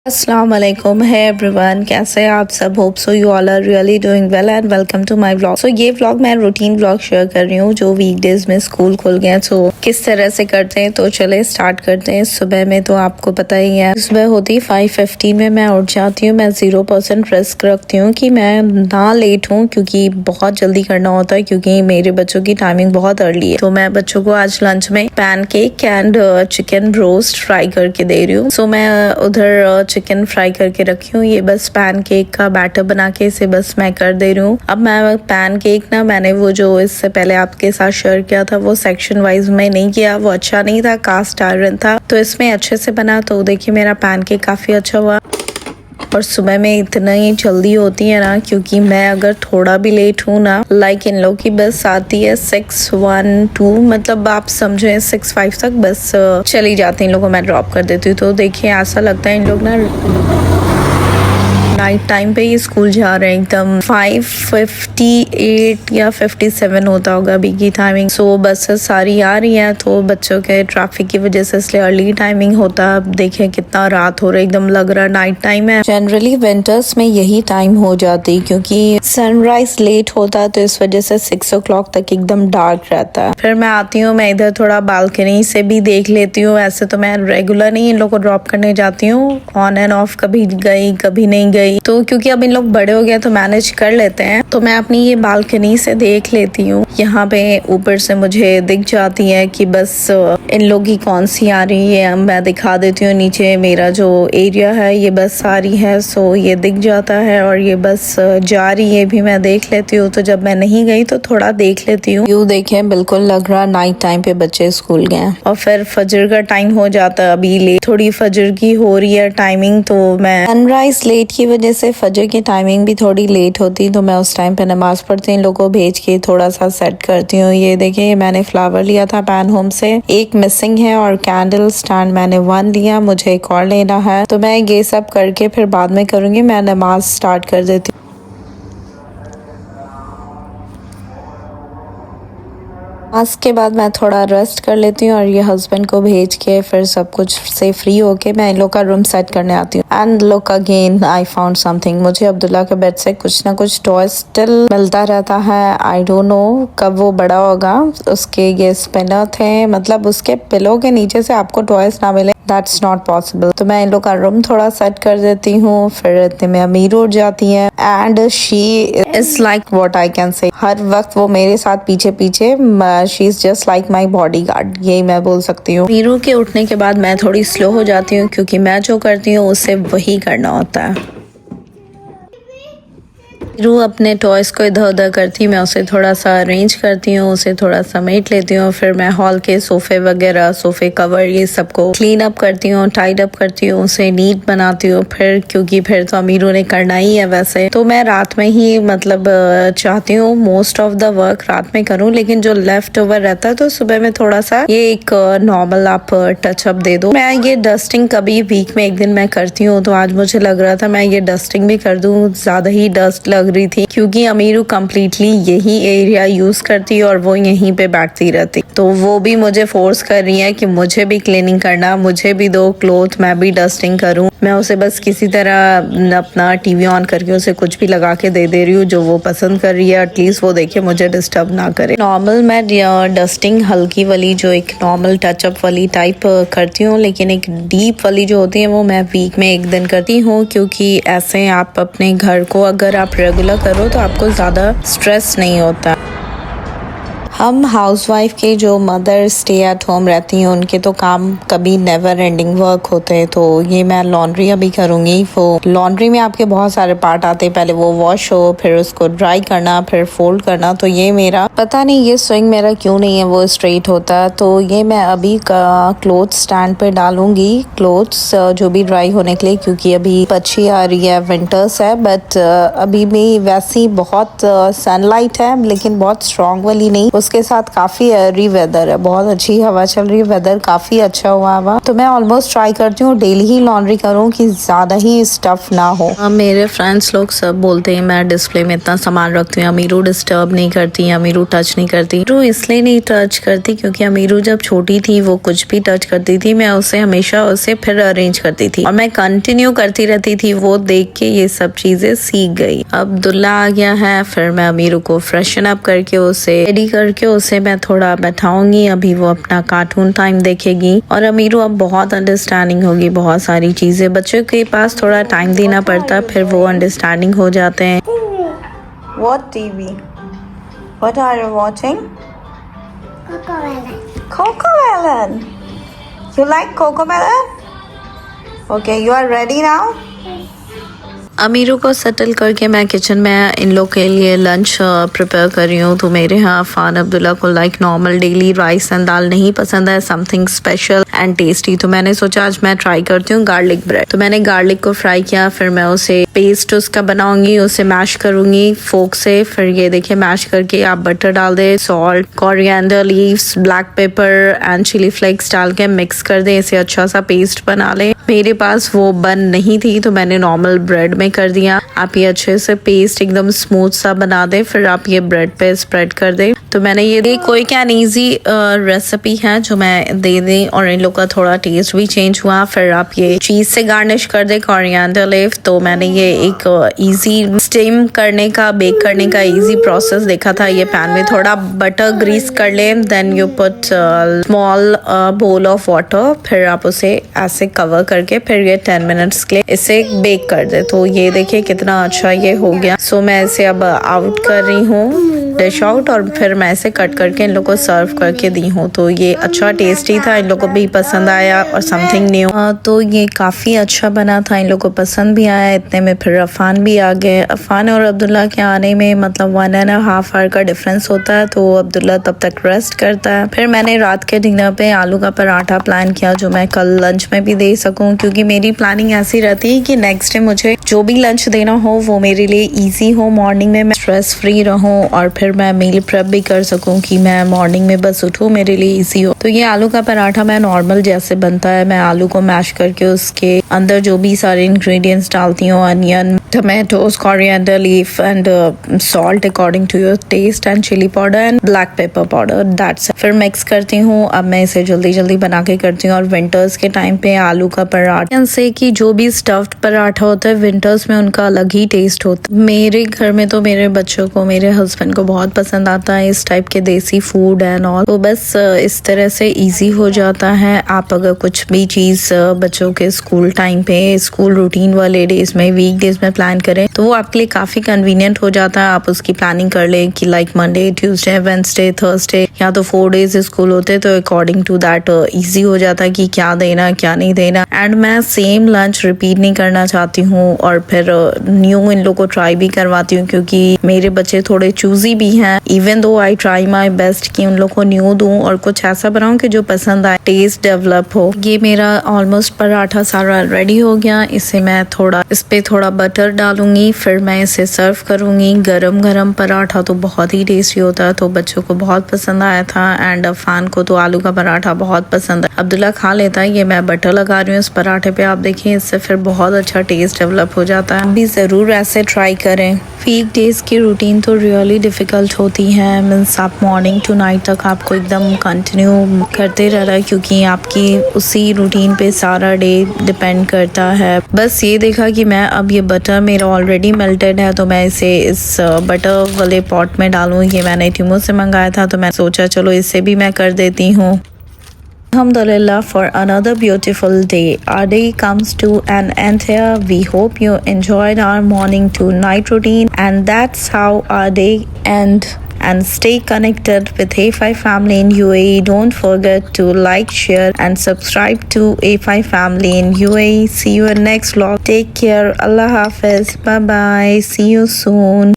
अस्सलाम वालेकुम है एवरीवन, कैसे हैं आप सब। Hope so you all are really doing well and welcome to my vlog. So ये व्लॉग मैं रूटीन व्लॉग शेयर कर रही हूँ जो वीकडेज में स्कूल खुल गए तो किस तरह से करते हैं। तो चले स्टार्ट करते हैं। सुबह में तो आपको पता ही है, सुबह होती 5:50 में मैं उठ जाती हूँ। मैं 0% रिस्क रखती हूँ कि मैं ना लेट हूँ, क्योंकि बहुत जल्दी करना होता है क्योंकि मेरे बच्चों की टाइमिंग बहुत अर्ली है। तो मैं बच्चों को आज लंच में pancake and chicken roast fry करके दे रही हूँ। सो मैं उधर चिकन फ्राई करके रखी हूँ। ये बस पैनकेक का बैटर बना के इसे बस मैं कर दे रही हूँ। अब मैं पैनकेक ना, मैंने वो जो इससे पहले आपके साथ शेयर किया था वो सेक्शन वाइज में नहीं किया, वो अच्छा नहीं था, कास्ट आयरन था। तो इसमें अच्छे से बना। तो देखिए मेरा पैनकेक काफी अच्छा हुआ। और सुबह में इतना ही जल्दी होती है ना, क्योंकि मैं अगर थोड़ा भी लेट हूँ ना, लाइक इन लोग की बस आती है 6:12, मतलब आप समझे 6:05 तक बस चली जाती है। इन लोगों को मैं ड्रॉप कर देती हूँ। तो देखिए ऐसा लगता है इन लोग ना नाइट टाइम पे ही स्कूल जा रहे हैं। एकदम 5:58 या 57 होता होगा अभी की टाइमिंग। सो बसेस सारी आ रही हैं, तो बच्चों के ट्रैफिक की वजह से इसलिए अर्ली टाइमिंग होता है। अब देखें कितना रात हो रहा है, एकदम लग रहा है नाइट टाइम है। जनरली विंटर्स में यही टाइम हो जाती, क्योंकि सनराइज लेट होता है, तो इस वजह से 6 o'clock तक एकदम डार्क रहता है। फिर मैं आती हूँ, मैं इधर थोड़ा बालकनी से भी देख लेती हूँ। ऐसे तो मैं रेगुलर नहीं इन लोग को ड्रॉप करने जाती हूँ, ऑन एंड ऑफ कभी गई कभी नहीं गई। तो क्योंकि अब इन लोग बड़े हो गए तो मैनेज कर लेते हैं, तो मैं अपनी ये बालकनी से देख लेती हूँ। यहाँ पे ऊपर से मुझे दिख जाती है कि बस इन लोग की कौन सी आ रही है। मैं दिखा देती हूँ, नीचे मेरा जो एरिया है ये बस आ रही है, सो ये दिख जाता है। और ये बस जा रही है भी मैं देख लेती हूँ। तो जब मैं नहीं गई तो थोड़ा देख लेती हूँ। यू देखे बिल्कुल लग रहा नाइट टाइम पे बच्चे स्कूल गए। और फिर फजर का टाइम हो जाता है, अभी लेट थोड़ी फजर की हो रही है टाइमिंग। तो मैं सनराइज लेट की वजह से फजर की टाइमिंग भी थोड़ी लेट होती, तो मैं उस टाइम पे नमाज पढ़ती, इन लोगों को भेज के थोड़ा सा सेट करती हूँ। ये देखिए मैंने फ्लावर लिया था पैन होम से, एक मिसिंग है, और कैंडल स्टैंड मैंने 1 लिया, मुझे एक और लेना है। तो मैं ये सब करके फिर बाद में करूँगी। मैं नमाज स्टार्ट कर देती हूँ। नमाज के बाद मैं थोड़ा रेस्ट कर लेती हूँ, और ये हस्बैंड को भेज के फिर सब कुछ से फ्री होके मैं इन लोग का रूम सेट करने आती हूँ। And look again I found something. मुझे अब्दुल्ला के बेड से कुछ ना कुछ टॉय स्टिल मिलता रहता है। आई डोंट नो कब वो बड़ा होगा। उसके ये स्पिनर थे, मतलब उसके पिलो के नीचे से आपको टॉयज ना मिले, दैट्स नॉट पॉसिबल। तो मैं इन लोग का रूम थोड़ा सेट कर देती हूँ। फिर इतने में अमीर उठ जाती है, and she is like what I can say, हर वक्त वो मेरे साथ पीछे पीछे, she is just like my bodyguard, यही मैं बोल सकती हूँ। मीरू के उठने के बाद मैं थोड़ी स्लो हो जाती हूँ, क्योंकि मैं जो करती हूँ उससे वही करना होता है। रू अपने टॉयज को इधर उधर करती, मैं उसे थोड़ा सा अरेंज करती हूँ, उसे थोड़ा समेट लेती हूँ। फिर मैं हॉल के सोफे वगैरह, सोफे कवर, ये सबको क्लीन अप करती हूँ, टाइड अप करती हूँ, उसे नीट बनाती हूँ। फिर क्योंकि फिर तो अमीरू ने करना ही है वैसे, तो मैं रात में ही मतलब चाहती हूँ मोस्ट ऑफ द वर्क रात में करूँ, लेकिन जो लेफ्ट ओवर रहता है तो सुबह में थोड़ा सा ये एक नॉर्मल आप टच अप दे दो। मैं ये डस्टिंग कभी वीक में एक दिन मैं करती हूँ, तो आज मुझे लग रहा था मैं ये डस्टिंग भी कर दूँ। ज्यादा ही डस्ट लग रही थी, क्योंकि अमीरू कम्प्लीटली यही एरिया यूज करती और वो यहीं पे बैठती रहती, तो वो भी मुझे फोर्स कर रही है कि मुझे भी क्लीनिंग करना, मुझे भी दो क्लोथ, मैं भी डस्टिंग करूं। मैं उसे बस किसी तरह अपना टीवी ऑन करके उसे कुछ भी लगा के दे रही हूँ जो वो पसंद कर रही है, एटलीस्ट वो देखे, मुझे डिस्टर्ब ना करे। नॉर्मल मैं डस्टिंग हल्की वाली, जो एक नॉर्मल टचअप वाली टाइप करती हूँ, लेकिन एक डीप वाली जो होती है वो मैं वीक में एक दिन करती हूँ, क्योंकि ऐसे आप अपने घर को अगर आप रेगुलर करो तो आपको ज़्यादा स्ट्रेस नहीं होता। हम हाउसवाइफ के जो मदर स्टे एट होम रहती हैं उनके तो काम कभी नेवर एंडिंग वर्क होते हैं। तो ये मैं लॉन्ड्री अभी करूँगी। वो लॉन्ड्री में आपके बहुत सारे पार्ट आते हैं, पहले वो वॉश हो, फिर उसको ड्राई करना, फिर फोल्ड करना। तो ये मेरा पता नहीं ये स्विंग मेरा क्यों नहीं है वो स्ट्रेट होता। तो ये मैं अभी क्लोथ स्टैंड पे डालूंगी, क्लोथ्स जो भी ड्राई होने के लिए, क्योंकि अभी अच्छी आ रही है, विंटर्स है, बट अभी भी वैसी बहुत सनलाइट है, लेकिन बहुत स्ट्रॉन्ग वाली नहीं। उसके साथ काफी एयरी वेदर है, बहुत अच्छी हवा चल रही है, वेदर काफी अच्छा हुआ हुआ। तो मैं ऑलमोस्ट ट्राई करती हूँ डेली ही लॉन्ड्री करूँ कि ज्यादा ही स्टफ ना हो। मेरे फ्रेंड्स लोग सब बोलते हैं मैं डिस्प्ले में इतना सामान रखती हूँ, अमीरू डिस्टर्ब नहीं करती, अमीरू टच नहीं करती। अमीरू इसलिए नहीं टच करती क्योंकि अमीरू जब छोटी थी वो कुछ भी टच करती थी, मैं उसे हमेशा उसे फिर अरेंज करती थी और मैं कंटिन्यू करती रहती थी। वो देख के ये सब चीजें सीख गई। अब दुल्ला आ गया है, फिर मैं अमीरू को फ्रेशन अप करके उसे रेडी करके उसे मैं थोड़ा बैठाऊंगी। अभी वो अपना कार्टून टाइम देखेगी और अमीरू अब बहुत अंडरस्टैंडिंग होगी, बहुत सारी चीजें बच्चों के पास थोड़ा टाइम देना पड़ता है, फिर वो अंडरस्टैंडिंग हो जाते हैं। What TV? What are you watching? Cocomelon. You like Cocomelon? Okay, you are ready now? अमीरू को सेटल करके मैं किचन में इन लोग के लिए लंच प्रिपेयर कर रही हूँ। तो मेरे यहाँ अफान अब्दुल्ला को like normal daily rice and dal नहीं पसंद है, समथिंग स्पेशल एंड टेस्टी। तो मैंने सोचा आज मैं ट्राई करती हूँ गार्लिक ब्रेड। तो मैंने गार्लिक को फ्राई किया, फिर मैं उसे पेस्ट उसका बनाऊंगी, उसे मैश करूंगी फोक से। फिर ये देखिए मैश करके आप बटर डाल दे, salt, coriander leaves, black pepper and chilli flakes डाल के मिक्स कर दे, इसे अच्छा सा पेस्ट बना ले। मेरे पास वो बन नहीं थी तो मैंने नॉर्मल ब्रेड में कर दिया। आप ये अच्छे से पेस्ट एकदम स्मूथ सा बना दे, फिर आप ये ब्रेड पे स्प्रेड कर दे। तो मैंने ये कोई क्या इजी रेसिपी है जो मैं दे दी और इन लोग का थोड़ा टेस्ट भी चेंज हुआ। फिर आप ये चीज से गार्निश कर दे, कोरिएंडर लीफ। तो मैंने ये एक इजी स्टीम करने का, बेक करने का इजी प्रोसेस देखा था। ये पैन में थोड़ा बटर ग्रीस कर ले, then you put small bowl of water, फिर आप उसे ऐसे कवर करके फिर ये 10 मिनट्स के लिए इसे बेक कर दे। तो ये देखिए कितना अच्छा ये हो गया। सो मैं इसे अब आउट कर रही हूँ, डिश आउट, और फिर मैं इसे कट करके इन लोग को सर्व करके दी हूँ। तो ये अच्छा टेस्टी था, इन लोग को भी पसंद आया और समथिंग न्यू। तो ये काफ़ी अच्छा बना था, इन लोग को पसंद भी आया। इतने में फिर अफान भी आ गए। अफान और अब्दुल्ला के आने में मतलब 1.5 आवर का डिफरेंस होता है, तो अब्दुल्ला तब तक रेस्ट करता है। फिर मैंने रात के डिनर पे आलू का पराठा प्लान किया जो मैं कल लंच में भी दे सकूँ, क्योंकि मेरी प्लानिंग ऐसी रहती है कि नेक्स्ट डे मुझे जो भी लंच देना हो वो मेरे लिए इजी हो, मॉर्निंग में मैं स्ट्रेस फ्री रहूं और फिर मैं मील प्रेप भी कर सकूं कि मैं मॉर्निंग में बस उठूं, मेरे लिए इजी हो। तो ये आलू का पराठा मैं नॉर्मल जैसे बनता है, मैं आलू को मैश करके उसके अंदर जो भी सारे इंग्रेडिएंट्स डालती हूँ, onion, tomatoes, coriander leaf and salt according to your taste and chilli powder and black pepper powder, that's it. फिर मिक्स करती हूँ। अब मैं इसे जल्दी जल्दी बना के करती हूँ। और विंटर्स के टाइम पे आलू का पराठा से कि जो भी स्टफ्ड पराठा होता है विंटर्स में उनका अलग ही टेस्ट होता है। मेरे घर में तो मेरे बच्चों को, मेरे हस्बैंड को बहुत पसंद आता है इस टाइप के देसी फूड एंड ऑल। तो बस इस तरह से इजी हो जाता है। आप अगर कुछ भी चीज बच्चों के स्कूल टाइम पे, स्कूल रूटीन वाले डेज में, वीक डेज में प्लान करें तो वो आपके लिए काफी कन्वीनियंट हो जाता है। आप उसकी प्लानिंग कर लें कि like Monday, Tuesday, Wednesday, Thursday या तो 4 डेज स्कूल होते, तो अकॉर्डिंग टू दैट इजी हो जाता है कि क्या देना क्या नहीं देना। एंड मैं सेम लंच रिपीट नहीं करना चाहती हूँ और फिर न्यू इन लोग को ट्राई भी करवाती हूँ, क्योंकि मेरे बच्चे थोड़े चूजी भी हैं। Even though I try my best कि उन लोग को न्यू दूं और कुछ ऐसा बनाऊं कि जो पसंद आए, टेस्ट डेवलप हो। ये मेरा ऑलमोस्ट पराठा सारा रेडी हो गया। इसे मैं थोड़ा, इस पे थोड़ा बटर डालूंगी, फिर मैं इसे सर्व करूंगी। गरम गरम पराठा तो बहुत ही टेस्टी होता है, तो बच्चों को बहुत पसंद आया था। एंड अफान को तो आलू का पराठा बहुत पसंद है, अब्दुल्ला खा लेता है। ये मैं बटर लगा रही हूँ इस पराठे पे, आप देखिए इससे फिर बहुत अच्छा टेस्ट डेवलप हो जाता है। भी जरूर ऐसे ट्राई करें। वीक डेज की रूटीन तो रियली डिफिकल्ट होती है, मीन्स आप मॉर्निंग टू नाइट तक आपको एकदम कंटिन्यू करते रहना है, क्योंकि आपकी उसी रूटीन पे सारा डे डिपेंड करता है। बस ये देखा कि मैं अब ये बटर मेरा ऑलरेडी मेल्टेड है, तो मैं इसे इस बटर वाले पॉट में डालूँ। ये मैंने टिमो से मंगाया था, तो मैं सोचा चलो इसे भी मैं कर देती हूँ। Alhamdulillah, for another beautiful day. Our day comes to an end here. We hope you enjoyed our morning to night routine, and that's how our day ends. And stay connected with A5 family in UAE. Don't forget to like, share and subscribe to A5 family in UAE. See you in next vlog. Take care. Allah Hafiz. Bye bye. See you soon.